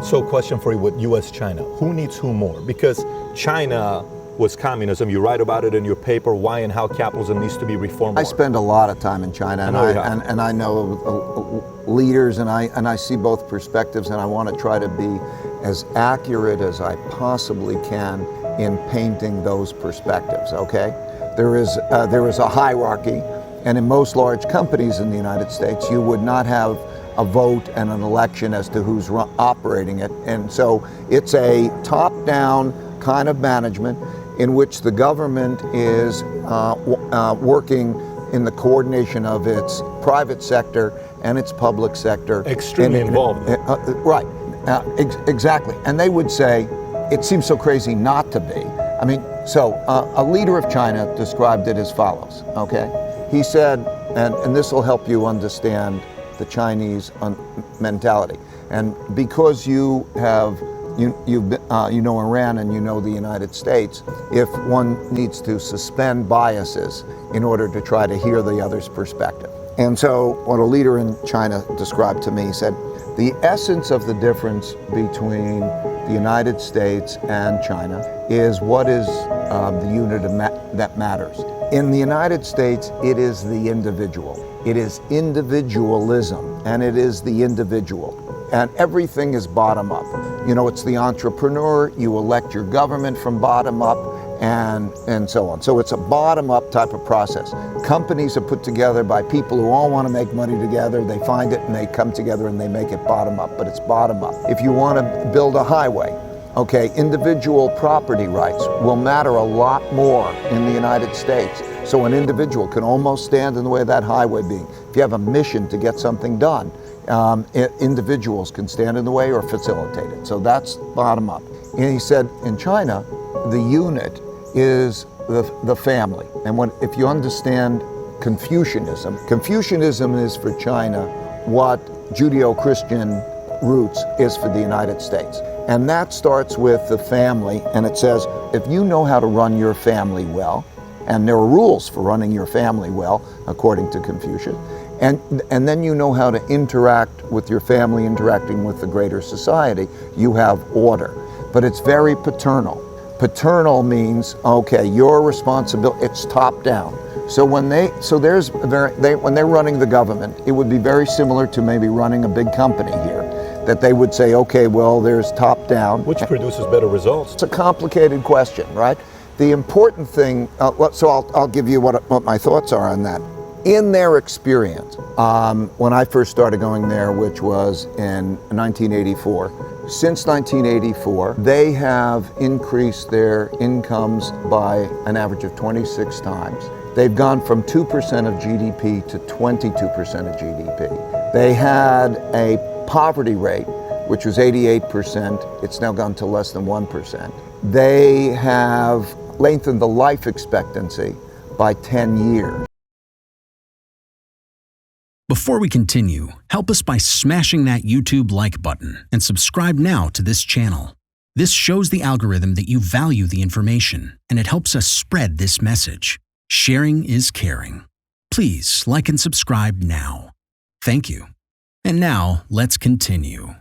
So question for you with US-China. Who needs who more? Because China was communism. You write about it in your paper, why and how capitalism needs to be reformed. I spend a lot of time in China, and I know leaders, and I see both perspectives, and I want to try to be as accurate as I possibly can in painting those perspectives, okay? There is a hierarchy, and in most large companies in the United States, you would not have a vote and an election as to who's operating it. And so it's a top-down kind of management in which the government is working in the coordination of its private sector and its public sector. Extremely involved. Right, exactly. And they would say, it seems so crazy not to be. I mean, so a leader of China described it as follows, okay? He said, and this will help you understand the Chinese mentality. And because you know Iran and you know the United States, if one needs to suspend biases in order to try to hear the other's perspective. And so what a leader in China described to me, he said, the essence of the difference between the United States and China is what is the unit that matters. In the United States, it is the individual. It is individualism, and it is the individual. And everything is bottom up. You know, it's the entrepreneur, you elect your government from bottom up, and so on. So it's a bottom up type of process. Companies are put together by people who all want to make money together. They find it and they come together and they make it bottom up, but it's bottom up. If you want to build a highway, okay, individual property rights will matter a lot more in the United States. So an individual can almost stand in the way of that highway being. If you have a mission to get something done, individuals can stand in the way or facilitate it. So that's bottom up. And he said in China, the unit is the family. And if you understand Confucianism is for China what Judeo-Christian roots is for the United States. And that starts with the family, and it says, if you know how to run your family well, and there are rules for running your family well, according to Confucius, and then you know how to interact with your family, interacting with the greater society, you have order. But it's very paternal. Paternal means, okay, your responsibility, it's top down. So when they're running the government, it would be very similar to maybe running a big company here, that they would say, okay, well, there's top down. Which produces better results. It's a complicated question, right? The important thing, so I'll give you what my thoughts are on that. In their experience, when I first started going there, which was in 1984, since 1984, they have increased their incomes by an average of 26 times. They've gone from 2% of GDP to 22% of GDP. They had a poverty rate, which was 88%. It's now gone to less than 1%. They have lengthened the life expectancy by 10 years. Before we continue, help us by smashing that YouTube like button and subscribe now to this channel. This shows the algorithm that you value the information, and it helps us spread this message. Sharing is caring. Please like and subscribe now. Thank you. And now, let's continue.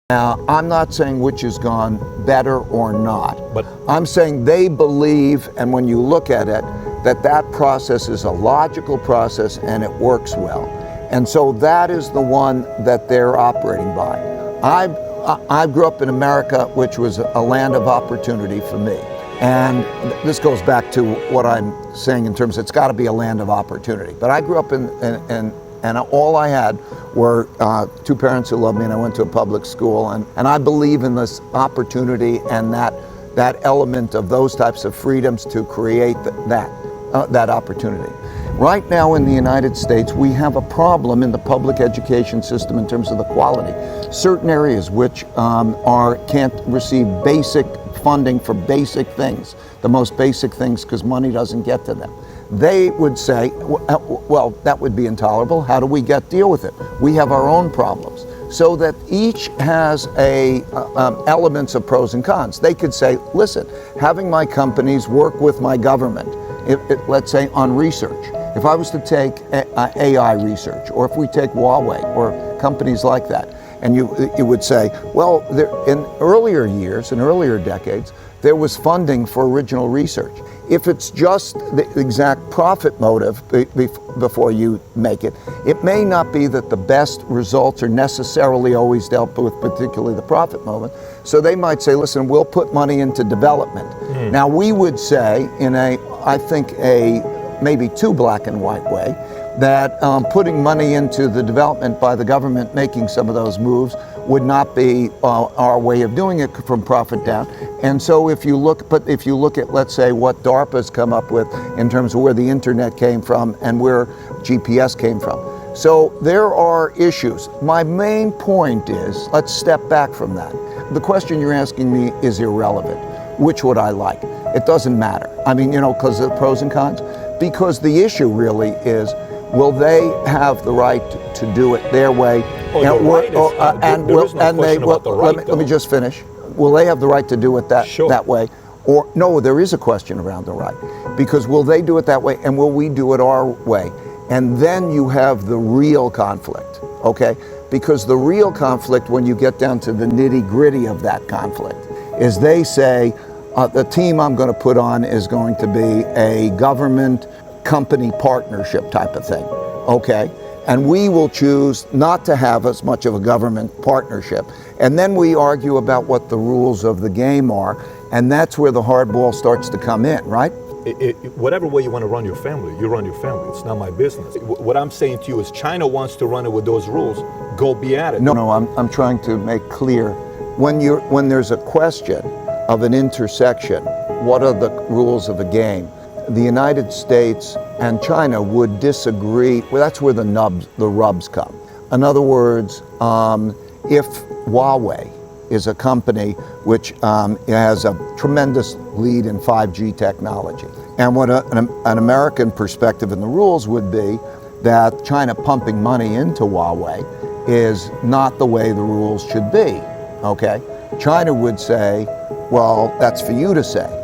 Now, I'm not saying which has gone better or not, but I'm saying they believe, and when you look at it, that process is a logical process and it works well. And so that is the one that they're operating by. I grew up in America, which was a land of opportunity for me. And this goes back to what I'm saying in terms of it's got to be a land of opportunity. But I grew up and all I had were two parents who loved me, and I went to a public school, and I believe in this opportunity and that element of those types of freedoms to create that opportunity. Right now in the United States, we have a problem in the public education system in terms of the quality. Certain areas which can't receive basic funding for basic things, the most basic things, because money doesn't get to them. They would say, well, that would be intolerable. How do we deal with it? We have our own problems. So that each has elements of pros and cons. They could say, listen, having my companies work with my government, let's say on research. If I was to take AI research, or if we take Huawei or companies like that, And you would say, well, in earlier years, in earlier decades, there was funding for original research. If it's just the exact profit motive before you make it, it may not be that the best results are necessarily always dealt with, particularly the profit motive. So they might say, listen, we'll put money into development. Now we would say, in I think a maybe too black and white way, that putting money into the development by the government making some of those moves would not be our way of doing it from profit down. And so if you look at, let's say, what DARPA's come up with in terms of where the internet came from and where GPS came from. So there are issues. My main point is, let's step back from that. The question you're asking me is irrelevant. Which would I like? It doesn't matter. I mean, because of the pros and cons. Because the issue really is, will they have the right to do it their way? Let me just finish. Will they have the right to do it that way? Or no, there is a question around the right. Because will they do it that way, and will we do it our way? And then you have the real conflict, okay? Because the real conflict, when you get down to the nitty-gritty of that conflict, is they say, the team I'm going to put on is going to be a government company partnership type of thing, okay? And we will choose not to have as much of a government partnership. And then we argue about what the rules of the game are, and that's where the hardball starts to come in, right? Whatever way you want to run your family, you run your family. It's not my business. What I'm saying to you is, China wants to run it with those rules. Go be at it. No, I'm trying to make clear, when there's a question of an intersection, what are the rules of the game? The United States and China would disagree. Well, that's where the rubs come. In other words, if Huawei is a company which has a tremendous lead in 5G technology, and what an American perspective in the rules would be that China pumping money into Huawei is not the way the rules should be, okay? China would say, well, that's for you to say.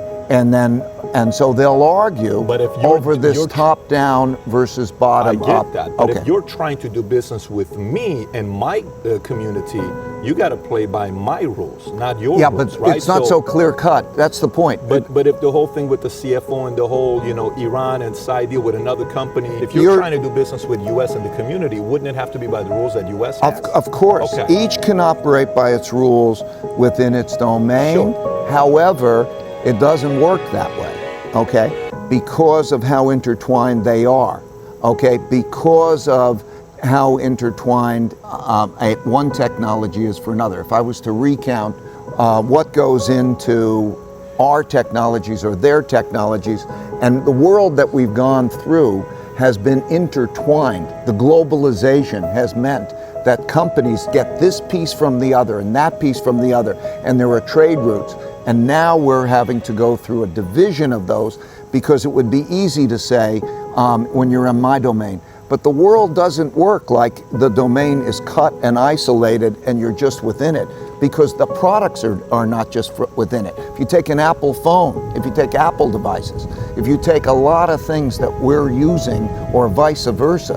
And so they'll argue over this top-down versus bottom-up. I get that, but if you're trying to do business with me and my community, you got to play by my rules, not your rules, but right? It's not so clear-cut. That's the point. But if the whole thing with the CFO and the whole, Iran and side deal with another company, if you're trying to do business with U.S. and the community, wouldn't it have to be by the rules that U.S. has? Of course. Okay. Each can operate by its rules within its domain. Sure. However, it doesn't work that way. Okay, because of how intertwined they are, okay, because of how intertwined one technology is for another. If I was to recount what goes into our technologies or their technologies, and the world that we've gone through has been intertwined. The globalization has meant that companies get this piece from the other and that piece from the other, and there are trade routes. And now we're having to go through a division of those, because it would be easy to say when you're in my domain. But the world doesn't work like the domain is cut and isolated and you're just within it, because the products are not just within it. If you take an Apple phone, if you take Apple devices, if you take a lot of things that we're using or vice versa,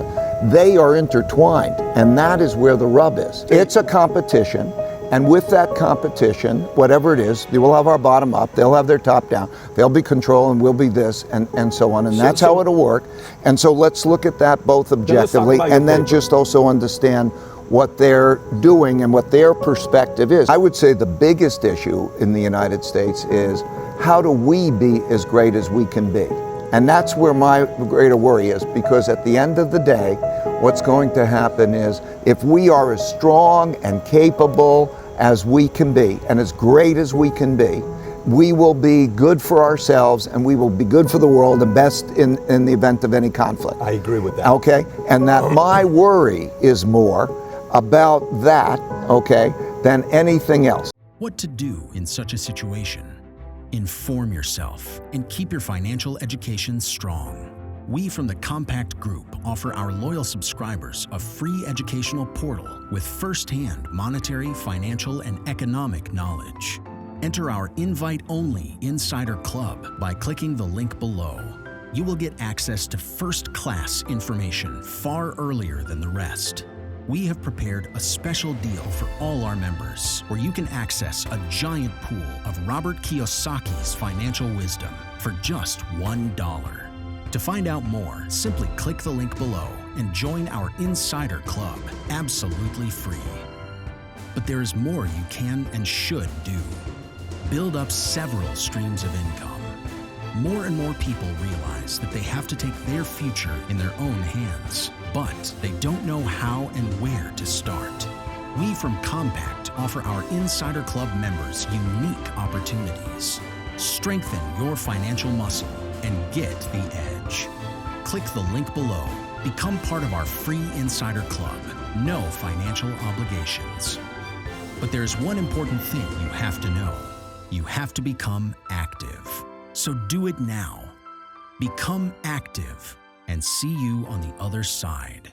they are intertwined, and that is where the rub is. It's a competition. And with that competition, whatever it is, we will have our bottom up, they'll have their top down, they'll be control and we'll be this, and so on. And that's how it'll work. And so let's look at that both objectively, and then just also understand what they're doing and what their perspective is. I would say the biggest issue in the United States is, how do we be as great as we can be? And that's where my greater worry is, because at the end of the day, what's going to happen is, if we are as strong and capable as we can be, and as great as we can be, we will be good for ourselves, and we will be good for the world, and best in the event of any conflict. I agree with that. Okay? And that my worry is more about that, okay, than anything else. What to do in such a situation? Inform yourself and keep your financial education strong. We from the Compact Group offer our loyal subscribers a free educational portal with first-hand monetary, financial, and economic knowledge. Enter our invite-only Insider Club by clicking the link below. You will get access to first-class information far earlier than the rest. we have prepared a special deal for all our members where you can access a giant pool of Robert Kiyosaki's financial wisdom for just $1. To find out more, simply click the link below and join our Insider Club absolutely free. But there is more you can and should do. Build up several streams of income. More and more people realize that they have to take their future in their own hands, but they don't know how and where to start. We from Compact offer our Insider Club members unique opportunities. Strengthen your financial muscle and get the edge. Click the link below. Become part of our free Insider Club. No financial obligations. But there's one important thing you have to know. You have to become active. So do it now. Become active and see you on the other side.